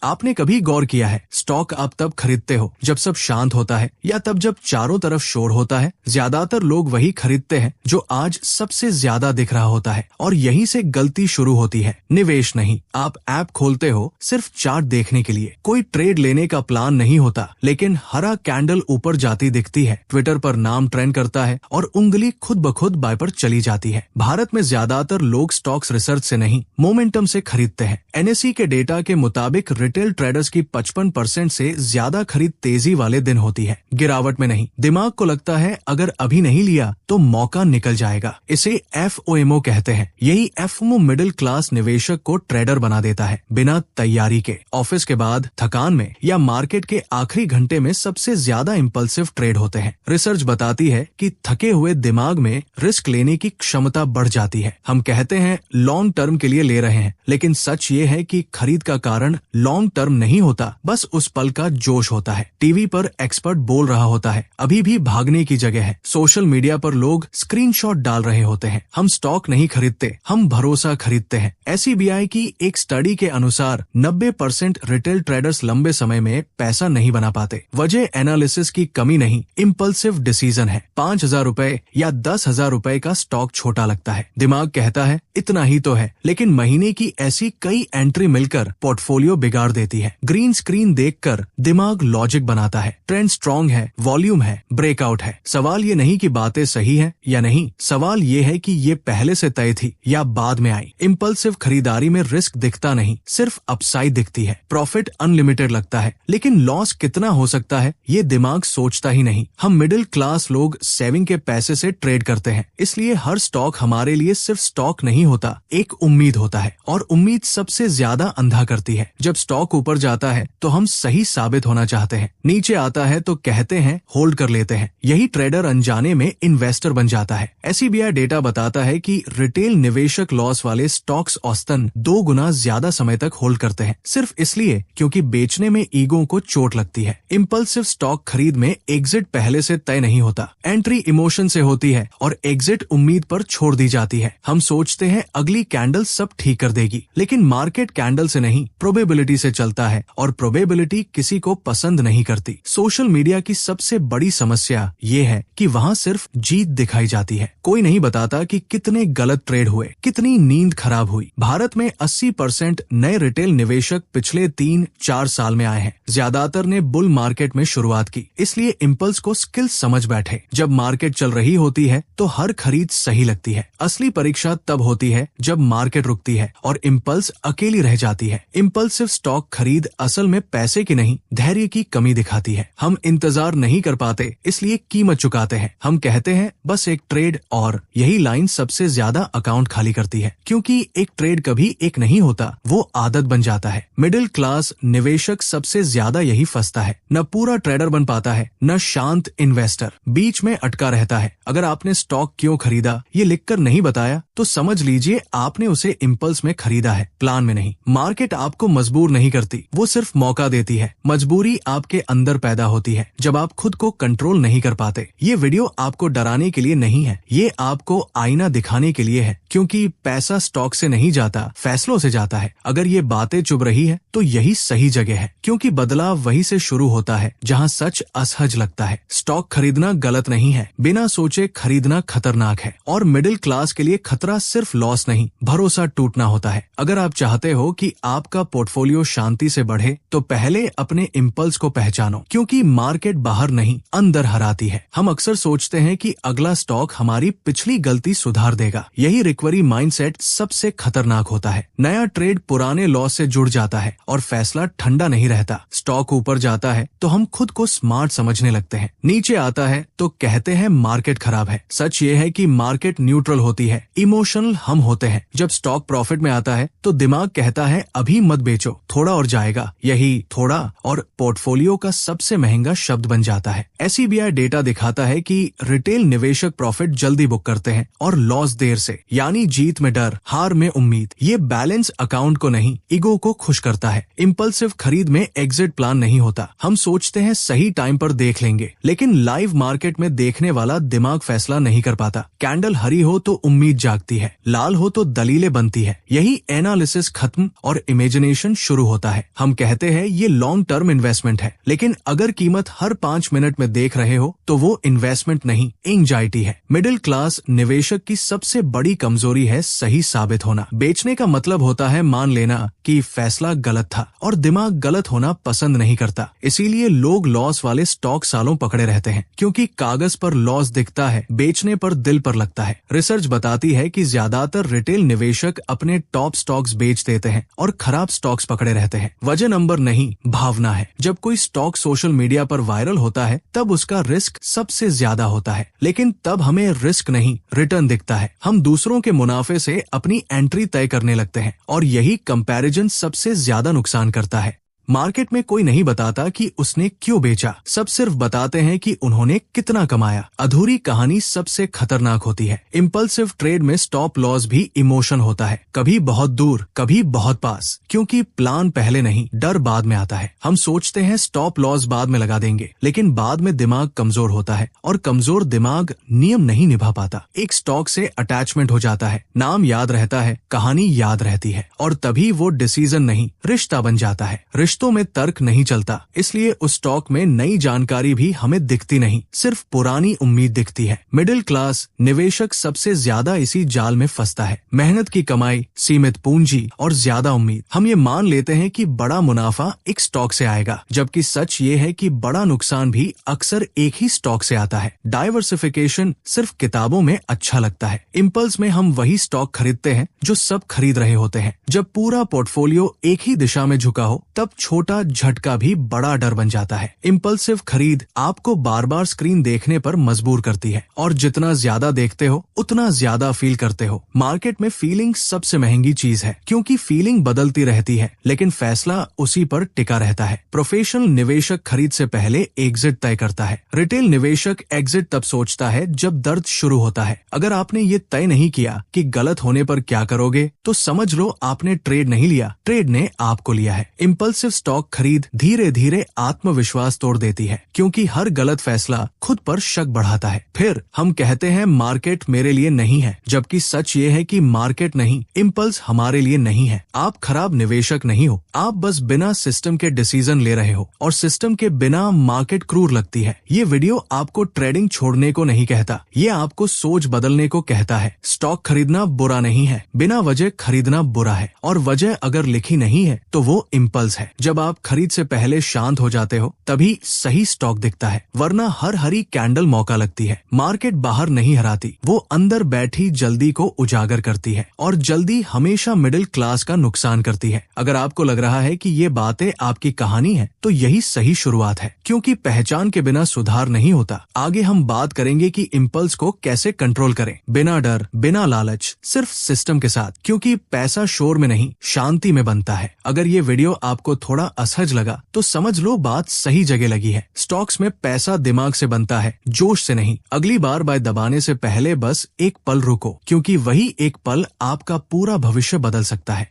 आपने कभी गौर किया है स्टॉक आप तब खरीदते हो जब सब शांत होता है या तब जब चारों तरफ शोर होता है? ज्यादातर लोग वही खरीदते हैं जो आज सबसे ज्यादा दिख रहा होता है और यहीं से गलती शुरू होती है। निवेश नहीं, आप ऐप खोलते हो सिर्फ चार्ट देखने के लिए। कोई ट्रेड लेने का प्लान नहीं होता, लेकिन हरा कैंडल ऊपर जाती दिखती है, ट्विटर पर नाम ट्रेंड करता है और उंगली खुद ब खुद बाय पर चली जाती है। भारत में ज्यादातर लोग स्टॉक्स रिसर्च से नहीं, मोमेंटम से खरीदते हैं। NSE के डेटा के मुताबिक रिटेल ट्रेडर्स की 55% से ज्यादा खरीद तेजी वाले दिन होती है, गिरावट में नहीं। दिमाग को लगता है अगर अभी नहीं लिया तो मौका निकल जाएगा। इसे FOMO कहते हैं। यही FOMO मिडिल क्लास निवेशक को ट्रेडर बना देता है, बिना तैयारी के। ऑफिस के बाद थकान में या मार्केट के आखिरी घंटे में सबसे ज्यादा इम्पल्सिव ट्रेड होते हैं। रिसर्च बताती है कि थके हुए दिमाग में रिस्क लेने की क्षमता बढ़ जाती है। हम कहते हैं लॉन्ग टर्म के लिए ले रहे हैं, लेकिन सच ये है कि खरीद का कारण लॉन्ग टर्म नहीं होता, बस उस पल का जोश होता है। टीवी पर एक्सपर्ट बोल रहा होता है, अभी भी भागने की जगह है। सोशल मीडिया पर लोग स्क्रीनशॉट डाल रहे होते हैं। हम स्टॉक नहीं खरीदते, हम भरोसा खरीदते हैं। SEBI की एक स्टडी के अनुसार 90% रिटेल ट्रेडर्स लंबे समय में पैसा नहीं बना पाते। वजह एनालिसिस की कमी नहीं, इम्पल्सिव डिसीजन है। 5,000 रुपए या 10,000 रुपए का स्टॉक छोटा लगता है, दिमाग कहता है इतना ही तो है, लेकिन महीने की ऐसी कई एंट्री मिलकर पोर्टफोलियो बिगाड़ देती है। ग्रीन स्क्रीन देखकर दिमाग लॉजिक बनाता है, ट्रेंड स्ट्रॉन्ग है, वॉल्यूम है, ब्रेकआउट है। सवाल ये नहीं कि बातें सही है या नहीं, सवाल ये है कि ये पहले से तय थी या बाद में आई। इम्पल्सिव खरीदारी में रिस्क दिखता नहीं, सिर्फ अपसाइड दिखती है। प्रॉफिट अनलिमिटेड लगता है, लेकिन लॉस कितना हो सकता है ये दिमाग सोचता ही नहीं। हम मिडिल क्लास लोग सेविंग के पैसे से ट्रेड करते हैं, इसलिए हर स्टॉक हमारे लिए सिर्फ स्टॉक नहीं होता, एक उम्मीद होता है। और उम्मीद सबसे ज्यादा अंधा करती है। जब स्टॉक ऊपर जाता है तो हम सही साबित होना चाहते हैं, नीचे आता है तो कहते हैं होल्ड कर लेते हैं। यही ट्रेडर अनजाने में इन्वेस्टर बन जाता है। SEBI डेटा बताता है कि रिटेल निवेशक लॉस वाले स्टॉक्स औसतन 2 गुना ज्यादा समय तक होल्ड करते हैं, सिर्फ इसलिए क्योंकि बेचने में ईगो को चोट लगती है। इम्पल्सिव स्टॉक खरीद में एग्जिट पहले से तय नहीं होता, एंट्री इमोशन से होती है और एग्जिट उम्मीद पर छोड़ दी जाती है। हम सोचते हैं अगली कैंडल सब ठीक कर देगी, लेकिन मार्केट कैंडल से नहीं, प्रोबेबिलिटी से चलता है और प्रोबेबिलिटी किसी को पसंद नहीं करती। सोशल मीडिया की सबसे बड़ी समस्या ये है कि वहाँ सिर्फ जीत दिखाई जाती है, कोई नहीं बताता कि कितने गलत ट्रेड हुए, कितनी नींद खराब हुई। भारत में 80% नए रिटेल निवेशक पिछले 3-4 साल में आए हैं। ज्यादातर ने बुल मार्केट में शुरुआत की, इसलिए इम्पल्स को स्किल समझ बैठे। जब मार्केट चल रही होती है तो हर खरीद सही लगती है। असली परीक्षा तब होती है जब मार्केट रुकती है और इम्पल्स अकेली रह जाती है। इम्पल्सिव स्टॉक खरीद असल में पैसे की नहीं, धैर्य की कमी दिखाती है। हम इंतजार नहीं कर पाते, इसलिए कीमत चुकाते हैं। हम कहते हैं बस एक ट्रेड, और यही लाइन सबसे ज्यादा अकाउंट खाली करती है, क्योंकि एक ट्रेड कभी एक नहीं होता, वो आदत बन जाता है। मिडिल क्लास निवेशक सबसे ज्यादा यही फंसता है, न पूरा ट्रेडर बन पाता है, न शांत इन्वेस्टर, बीच में अटका रहता है। अगर आपने स्टॉक क्यों खरीदा ये लिखकर नहीं बताया तो समझ लीजिए आपने उसे इम्पल्स में खरीदा है, प्लान में नहीं। मार्केट आपको मजबूर नहीं करती, वो सिर्फ मौका देती है। मजबूरी आपके अंदर पैदा होती है जब आप खुद को कंट्रोल नहीं कर पाते। ये वीडियो आपको डराने के लिए नहीं है, ये आपको आईना दिखाने के लिए है, क्योंकि पैसा स्टॉक से नहीं जाता, फैसलों से जाता है। अगर ये बातें चुभ रही है तो यही सही जगह है, क्योंकि बदलाव वहीं से शुरू होता है जहाँ सच असहज लगता है। स्टॉक खरीदना गलत नहीं है, बिना सोचे खरीदना खतरनाक है, और मिडिल क्लास के लिए खतरा सिर्फ लॉस नहीं, भरोसा टूटना होता है। अगर आप चाहते हो कि आपका पोर्टफोलियो शांति से बढ़े तो पहले अपने इम्पल्स को पहचानो, क्योंकि मार्केट बाहर नहीं अंदर हराती है। हम अक्सर सोचते हैं कि अगला स्टॉक हमारी पिछली गलती सुधार देगा। यही रिकवरी माइंडसेट सबसे खतरनाक होता है। नया ट्रेड पुराने लॉस से जुड़ जाता है और फैसला ठंडा नहीं रहता। स्टॉक ऊपर जाता है तो हम खुद को स्मार्ट समझने लगते हैं, नीचे आता है तो कहते हैं मार्केट खराब है। सच ये है कि मार्केट न्यूट्रल होती है, इमोशनल हम होते हैं। जब स्टॉक प्रॉफिट में आता है तो दिमाग कहता है अभी मत बेचो, थोड़ा और जाएगा। यही थोड़ा और पोर्टफोलियो का सबसे महंगा शब्द बन जाता है। SEBI डेटा दिखाता है कि रिटेल निवेशक प्रॉफिट जल्दी बुक करते हैं और लॉस देर से, यानी जीत में डर, हार में उम्मीद। ये बैलेंस अकाउंट को नहीं, ईगो को खुश करता है। इम्पल्सिव खरीद में एग्जिट प्लान नहीं होता। हम सोचते हैं सही टाइम पर देख लेंगे, लेकिन लाइव मार्केट में देखने वाला दिमाग फैसला नहीं कर पाता। कैंडल हरी हो तो उम्मीद जागती है, लाल हो तो दलीलें बनती है। यही एनालिसिस खत्म और इमेजिनेशन शुरू होता है। होता है। हम कहते हैं ये लॉन्ग टर्म इन्वेस्टमेंट है, लेकिन अगर कीमत हर 5 मिनट में देख रहे हो तो वो इन्वेस्टमेंट नहीं, एंजाइटी है। मिडिल क्लास निवेशक की सबसे बड़ी कमजोरी है सही साबित होना। बेचने का मतलब होता है मान लेना कि फैसला गलत था, और दिमाग गलत होना पसंद नहीं करता। इसीलिए लोग लॉस वाले स्टॉक सालों पकड़े रहते हैं, क्योंकि कागज पर लॉस दिखता है, बेचने पर दिल पर लगता है। रिसर्च बताती है कि ज्यादातर रिटेल निवेशक अपने टॉप स्टॉक्स बेच देते हैं और खराब स्टॉक्स पकड़े रहते हैं। वजह नंबर नहीं, भावना है। जब कोई स्टॉक सोशल मीडिया पर वायरल होता है तब उसका रिस्क सबसे ज्यादा होता है, लेकिन तब हमें रिस्क नहीं, रिटर्न दिखता है। हम दूसरों के मुनाफे से अपनी एंट्री तय करने लगते हैं, और यही कंपैरिजन सबसे ज्यादा नुकसान करता है। मार्केट में कोई नहीं बताता कि उसने क्यों बेचा, सब सिर्फ बताते हैं कि उन्होंने कितना कमाया। अधूरी कहानी सबसे खतरनाक होती है। इम्पल्सिव ट्रेड में स्टॉप लॉस भी इमोशन होता है, कभी बहुत दूर, कभी बहुत पास, क्योंकि प्लान पहले नहीं, डर बाद में आता है। हम सोचते हैं स्टॉप लॉस बाद में लगा देंगे, लेकिन बाद में दिमाग कमजोर होता है, और कमजोर दिमाग नियम नहीं निभा पाता। एक स्टॉक से अटैचमेंट हो जाता है, नाम याद रहता है, कहानी याद रहती है, और तभी वो डिसीजन नहीं, रिश्ता बन जाता है। रिश्तों में तर्क नहीं चलता, इसलिए उस स्टॉक में नई जानकारी भी हमें दिखती नहीं, सिर्फ पुरानी उम्मीद दिखती है। मिडिल क्लास निवेशक सबसे ज्यादा इसी जाल में फंसता है। मेहनत की कमाई, सीमित पूंजी और ज्यादा उम्मीद। हम ये मान लेते हैं कि बड़ा मुनाफा एक स्टॉक से आएगा, जबकि सच ये है कि बड़ा नुकसान भी अक्सर एक ही स्टॉक से आता है। डाइवर्सिफिकेशन सिर्फ किताबों में अच्छा लगता है। इम्पल्स में हम वही स्टॉक खरीदते हैं जो सब खरीद रहे होते हैं। जब पूरा पोर्टफोलियो एक ही दिशा में झुका हो तब छोटा झटका भी बड़ा डर बन जाता है। इम्पल्सिव खरीद आपको बार बार स्क्रीन देखने पर मजबूर करती है, और जितना ज्यादा देखते हो उतना ज्यादा फील करते हो। मार्केट में फीलिंग सबसे महंगी चीज है, क्योंकि फीलिंग बदलती रहती है, लेकिन फैसला उसी पर टिका रहता है। प्रोफेशनल निवेशक खरीद से पहले एग्जिट तय करता है। रिटेल निवेशक एग्जिट तब सोचता है जब दर्द शुरू होता है। अगर आपने ये तय नहीं किया कि गलत होने पर क्या करोगे, तो समझ लो आपने ट्रेड नहीं लिया, ट्रेड ने आपको लिया है। इम्पल्सिव स्टॉक खरीद धीरे धीरे आत्मविश्वास तोड़ देती है, क्योंकि हर गलत फैसला खुद पर शक बढ़ाता है। फिर हम कहते हैं मार्केट मेरे लिए नहीं है, जबकि सच ये है कि मार्केट नहीं, इम्पल्स हमारे लिए नहीं है। आप खराब निवेशक नहीं हो, आप बस बिना सिस्टम के डिसीजन ले रहे हो, और सिस्टम के बिना मार्केट क्रूर लगती है। ये वीडियो आपको ट्रेडिंग छोड़ने को नहीं कहता, ये आपको सोच बदलने को कहता है। स्टॉक खरीदना बुरा नहीं है, बिना वजह खरीदना बुरा है, और वजह अगर लिखी नहीं है तो वो इम्पल्स है। जब आप खरीद से पहले शांत हो जाते हो तभी सही स्टॉक दिखता है, वरना हर हरी कैंडल मौका लगती है। मार्केट बाहर नहीं हराती, वो अंदर बैठी जल्दी को उजागर करती है, और जल्दी हमेशा मिडिल क्लास का नुकसान करती है। अगर आपको लग रहा है कि ये बातें आपकी कहानी है, तो यही सही शुरुआत है, क्योंकि पहचान के बिना सुधार नहीं होता। आगे हम बात करेंगे कि इम्पल्स को कैसे कंट्रोल करें, बिना डर, बिना लालच, सिर्फ सिस्टम के साथ, क्योंकि पैसा शोर में नहीं, शांति में बनता है। अगर ये वीडियो आपको थोड़ा असहज लगा तो समझ लो बात सही जगह लगी है। स्टॉक्स में पैसा दिमाग से बनता है, जोश से नहीं। अगली बार बाय दबाने से पहले बस एक पल रुको, क्योंकि वही एक पल आपका पूरा भविष्य बदल सकता है।